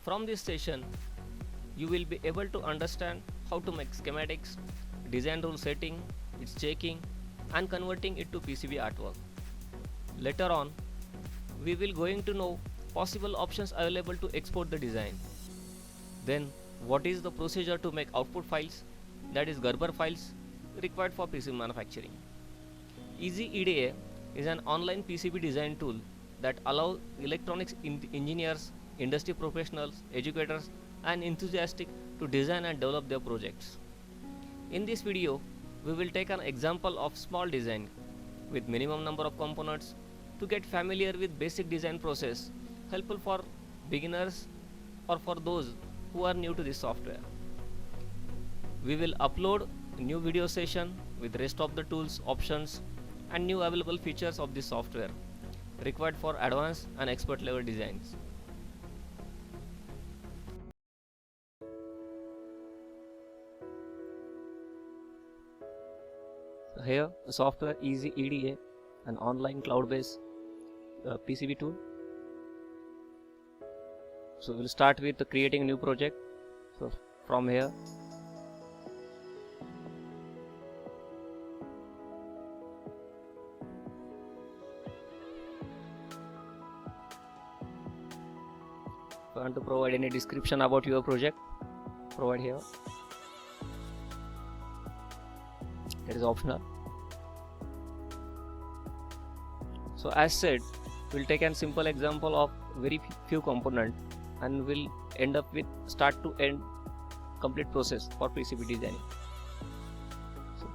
From this session, you will be able to understand how to make schematics, design rule setting, its checking, and converting it to PCB artwork. Later on, we will going to know possible options available to export the design. Then, what is the procedure to make output files, that is Gerber files, required for PCB manufacturing. Easy EDA is an online PCB design tool that allows electronics engineers, industry professionals, educators, and enthusiasts to design and develop their projects. In this video, we will take an example of small design with minimum number of components to get familiar with basic design process, helpful for beginners or for those who are new to this software. We will upload a new video session with rest of the tools, options, and new available features of this software required for advanced and expert level designs. Here, the software Easy EDA, an online cloud-based PCB tool. So we'll start with creating a new project. So from here, if you want to provide any description about your project, provide here. That is optional. So as said, we'll take a simple example of very few components and we'll end up with start to end complete process for PCB designing. So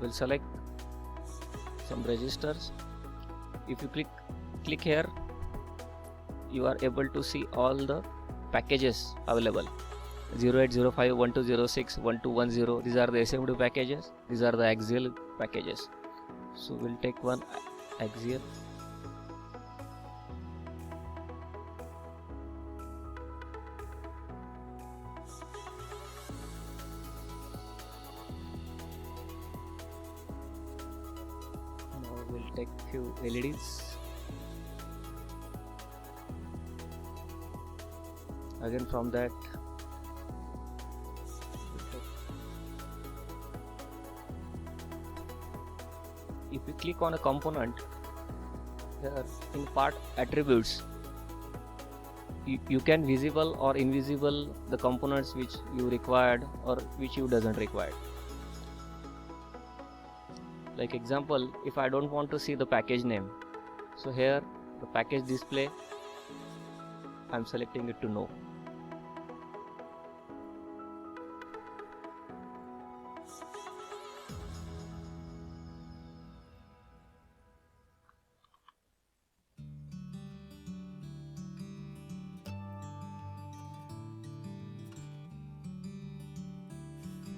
we'll select some registers. If you click here, you are able to see all the packages available. 0805, 1206, 1210, these are the SMD packages, these are the axial packages. So we'll take one axial. Now we'll take few LEDs. Again from that, if you click on a component here in part attributes, you can visible or invisible the components which you required or which you doesn't require. Like example, if I don't want to see the package name, so here the package display, I'm selecting it to no.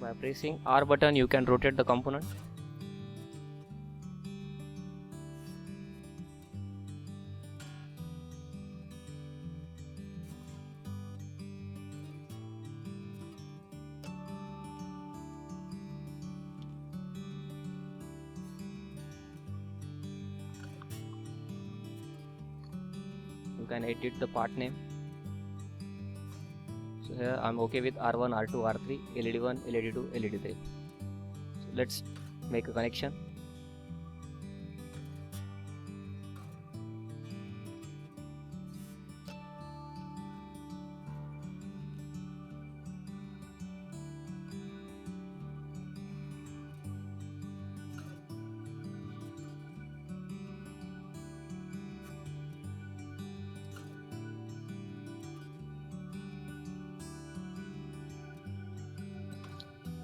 By pressing R button, you can rotate the component. You can edit the part name. So here I'm okay with R1, R2, R3, LED1, LED2, LED3. So let's make a connection.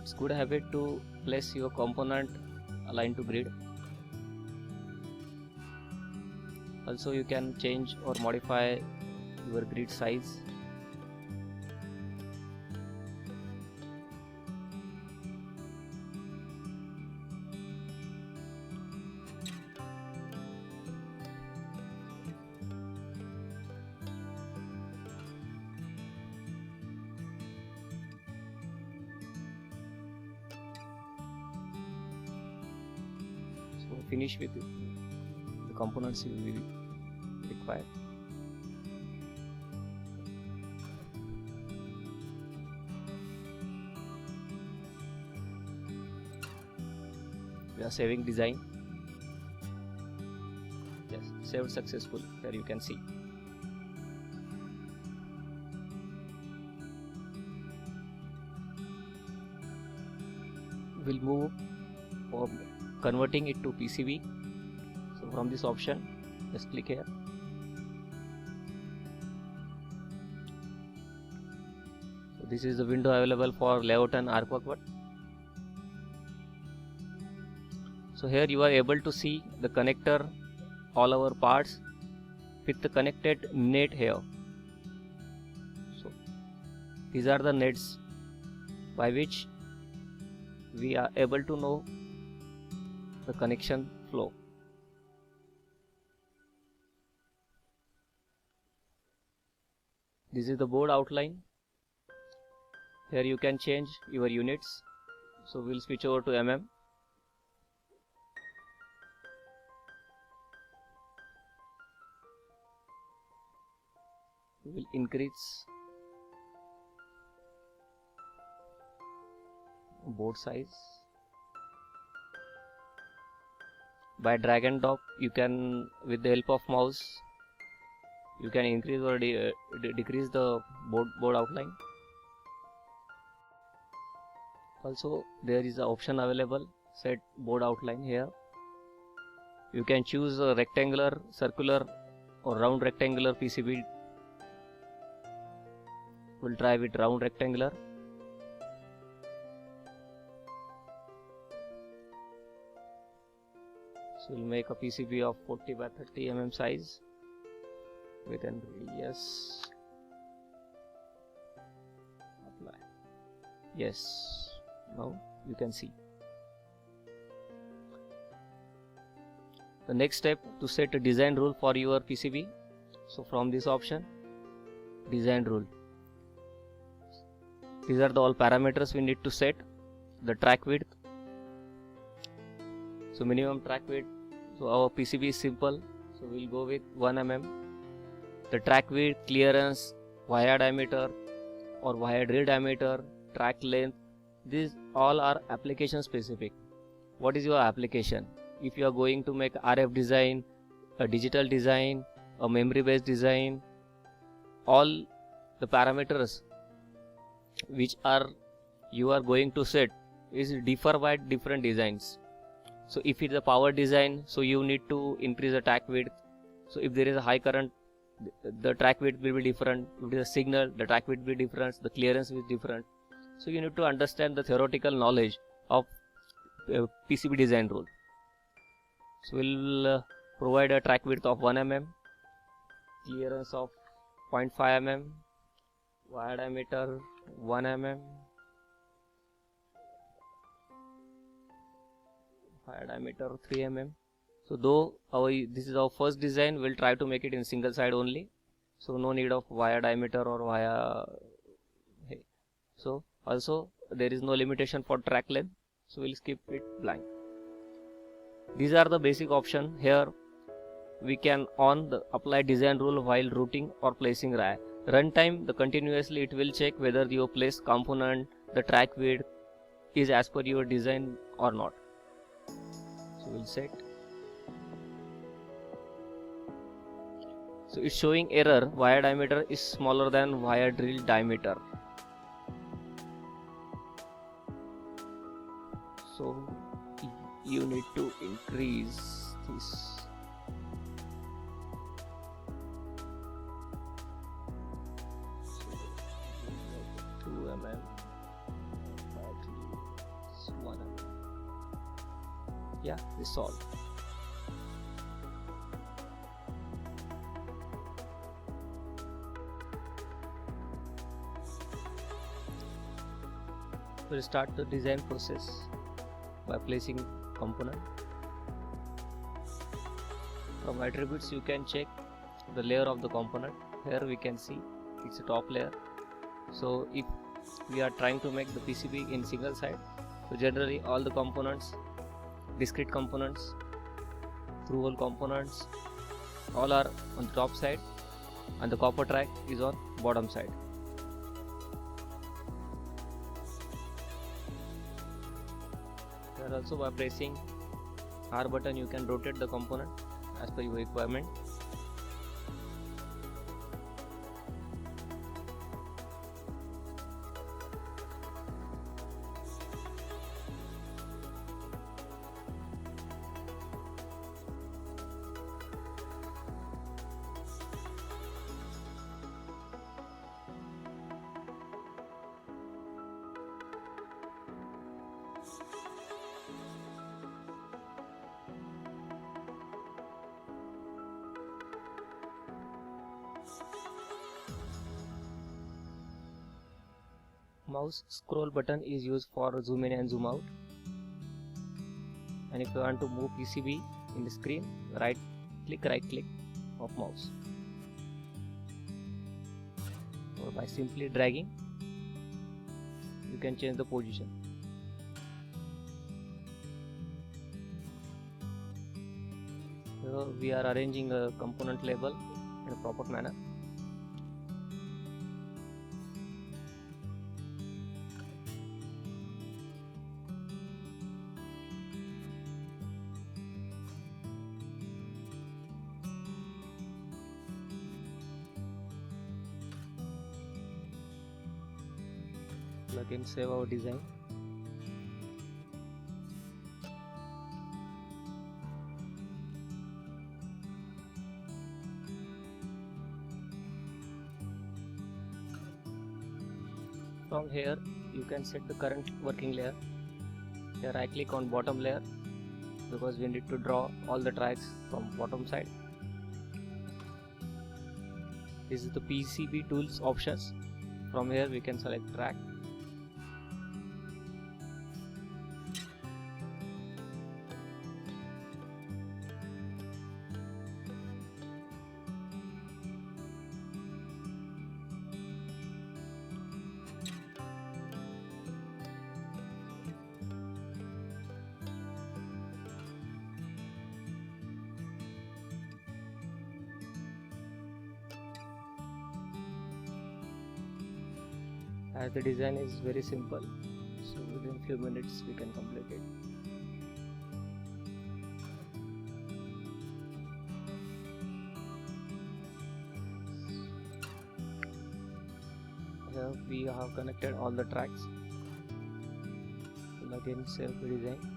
It's good habit to place your component aligned to grid. Also you can change or modify your grid size. So finish with the components you will modified. We are saving design. Yes, saved successful. Here you can see. We'll move for converting it to PCB. So from this option, just click here. So this is the window available for layout and artwork. So here you are able to see the connector, all our parts with the connected net here. So these are the nets by which we are able to know the connection flow. This is the board outline. Here you can change your units. So we'll switch over to mm. We will increase board size. By drag and drop, you can, with the help of mouse, you can increase or decrease the board outline. Also, there is an option available, set board outline here. You can choose a rectangular, circular or round rectangular PCB. We'll try with round rectangular. So we'll make a PCB of 40 by 30 mm size with an radius. Apply. Yes. Now you can see. The next step, to set a design rule for your PCB. So from this option, design rule. These are the all parameters we need to set. The track width. So minimum track width. So our PCB is simple. So we'll go with 1 mm. The track width, clearance, wire diameter or wire drill diameter, track length. These all are application specific. What is your application? If you are going to make RF design, a digital design, a memory based design, all the parameters which you are going to set is differ by different designs. So if it's a power design, so you need to increase the track width. So if there is a high current, the track width will be different. If it is a signal, the track width will be different, the clearance is different. So you need to understand the theoretical knowledge of PCB design rule. So we'll provide a track width of 1 mm, clearance of 0.5 mm, wire diameter 1 mm, wire diameter 3 mm. So though this is our first design, we'll try to make it in single side only. So no need of wire diameter or wire. So also there is no limitation for track length. So we'll skip it blank. These are the basic options. Here we can on the apply design rule while routing or placing RAI. Runtime, the continuously it will check whether your place component, the track width is as per your design or not. So we'll set. So it's showing error, wire diameter is smaller than wire drill diameter. So you need to increase this. So 2 mm, 1 mm. Yeah, this all. We'll start the design process by placing component. From attributes you can check the layer of the component. Here we can see it's a top layer. So if we are trying to make the PCB in single side, so generally all the components, discrete components, through hole components, All are on the top side and the copper track is on bottom side. Here also by pressing R button you can rotate the component as per your requirement. Mouse scroll button is used for zoom in and zoom out, and if you want to move PCB in the screen, right click of mouse, or by simply dragging you can change the position. Here we are arranging a component label in a proper manner. Plug and save our design. From here you can set the current working layer. Here I click on bottom layer because we need to draw all the tracks from bottom side. This is the PCB tools options. From here we can select track. As the design is very simple, so within few minutes we can complete it. Here we have connected all the tracks. And again save the design.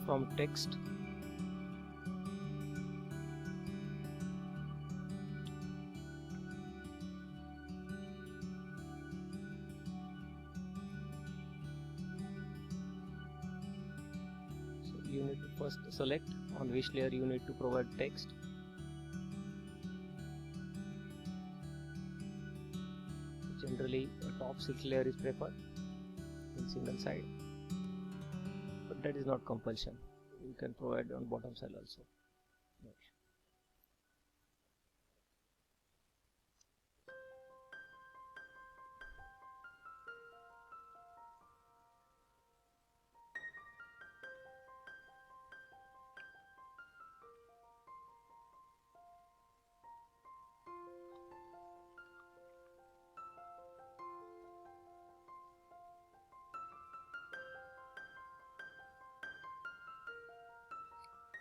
From text, so you need to first select on which layer you need to provide text. Generally a top silk layer is preferred in single side, but that is not compulsion. You can provide on bottom side also.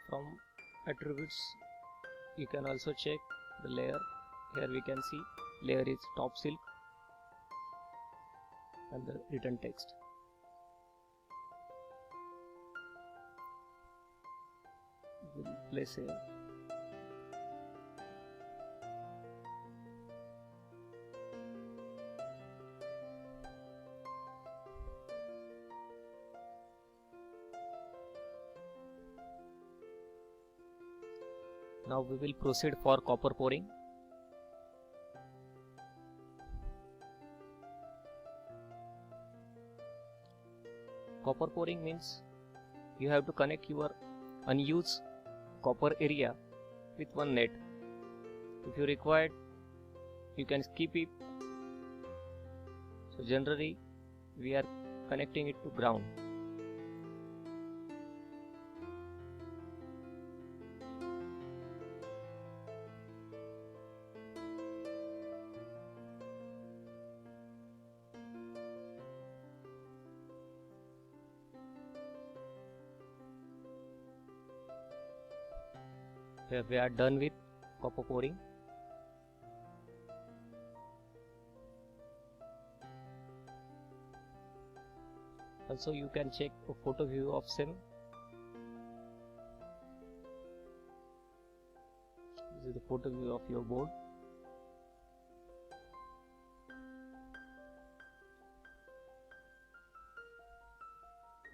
From attributes you can also check the layer. Here we can see layer is top silk and the written text. We'll place here. Now we will proceed for copper pouring. Copper pouring means you have to connect your unused copper area with one net. If you require, you can skip it So generally we are connecting it to ground. Here we are done with copper pouring. Also you can check a photo view of SIM. This is the photo view of your board.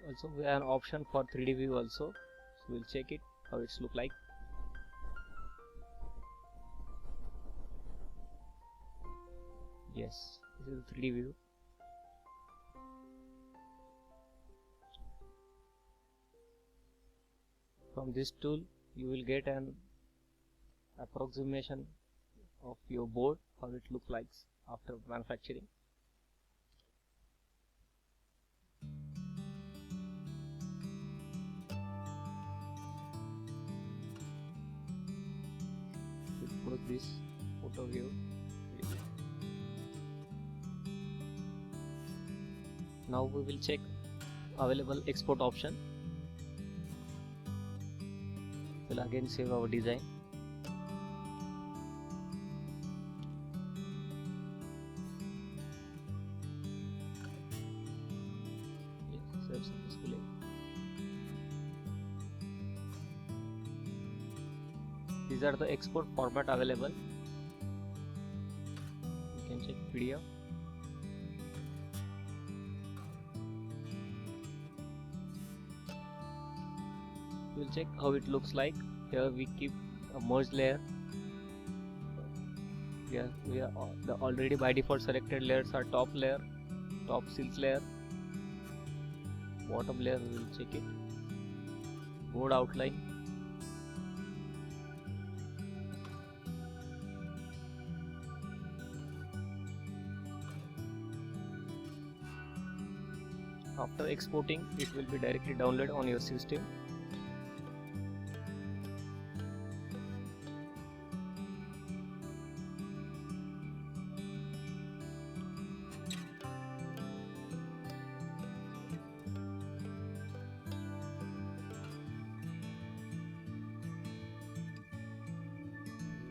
Also we have an option for 3D view also, so we'll check it how it's look like. Yes, this is the 3D view. From this tool you will get an approximation of your board, how it looks like after manufacturing. We'll close this photo view. Now we will check available export option. We'll again save our design. Yes, save successfully. These are the export format available. You can check PDF. We'll check how it looks like. Here we keep a merge layer. Here we are the already by default selected layers are top layer, top silk layer, bottom layer. We will check it. Board outline. After exporting, it will be directly downloaded on your system.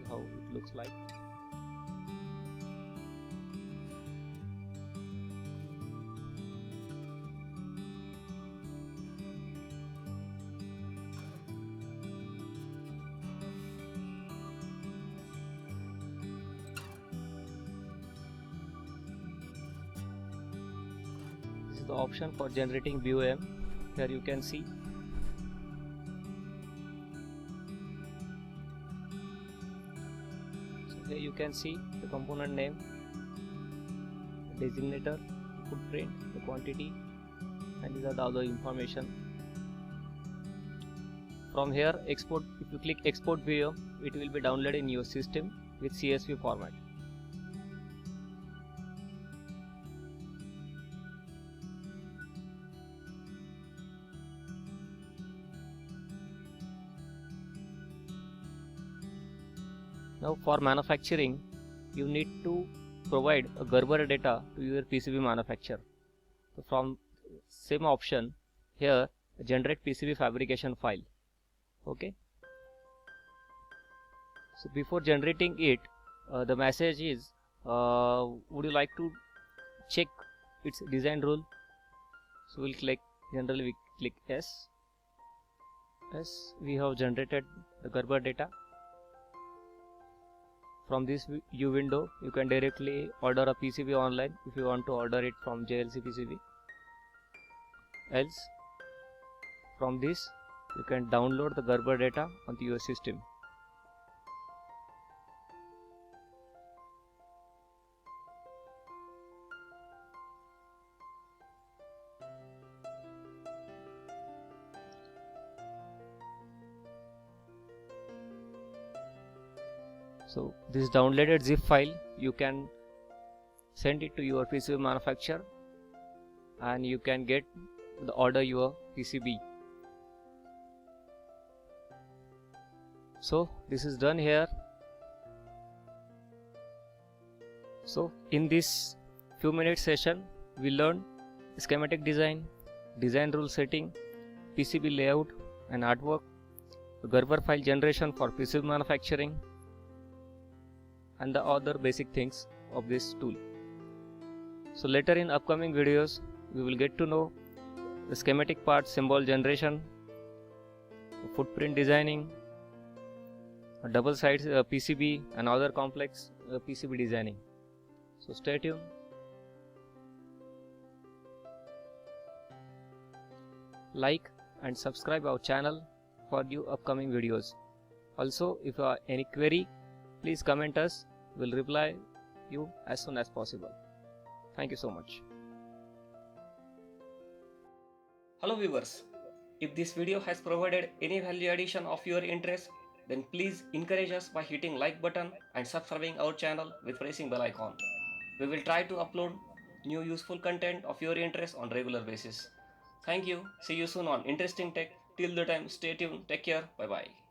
How it looks like. This is the option for generating BOM. Here you can see. Here you can see the component name, the designator, footprint, the quantity, and these are the other information. From here, export. If you click export video, it will be downloaded in your system with CSV format. Now for manufacturing, you need to provide a Gerber data to your PCB manufacturer. So from same option here, generate PCB fabrication file. Okay. So before generating it, the message is, would you like to check its design rule? So we'll click, generally we click yes. Yes, we have generated the Gerber data. From this view window, you can directly order a PCB online if you want to order it from JLC PCB. Else, from this, you can download the Gerber data onto your system. So this downloaded zip file you can send it to your PCB manufacturer and you can get the order your PCB. So this is done here. So in this few minutes session we learned schematic design, design rule setting, PCB layout and artwork, Gerber file generation for PCB manufacturing, and the other basic things of this tool. So later in upcoming videos we will get to know the schematic part, symbol generation, footprint designing, double sides PCB and other complex PCB designing. So stay tuned. Like and subscribe our channel for new upcoming videos. Also, if you have any query, please comment us. We'll reply you as soon as possible. Thank you so much. Hello viewers. If this video has provided any value addition of your interest, then please encourage us by hitting like button and subscribing our channel with pressing bell icon. We will try to upload new useful content of your interest on regular basis. Thank you. See you soon on Interesting Tech. Till the time, stay tuned. Take care. Bye bye.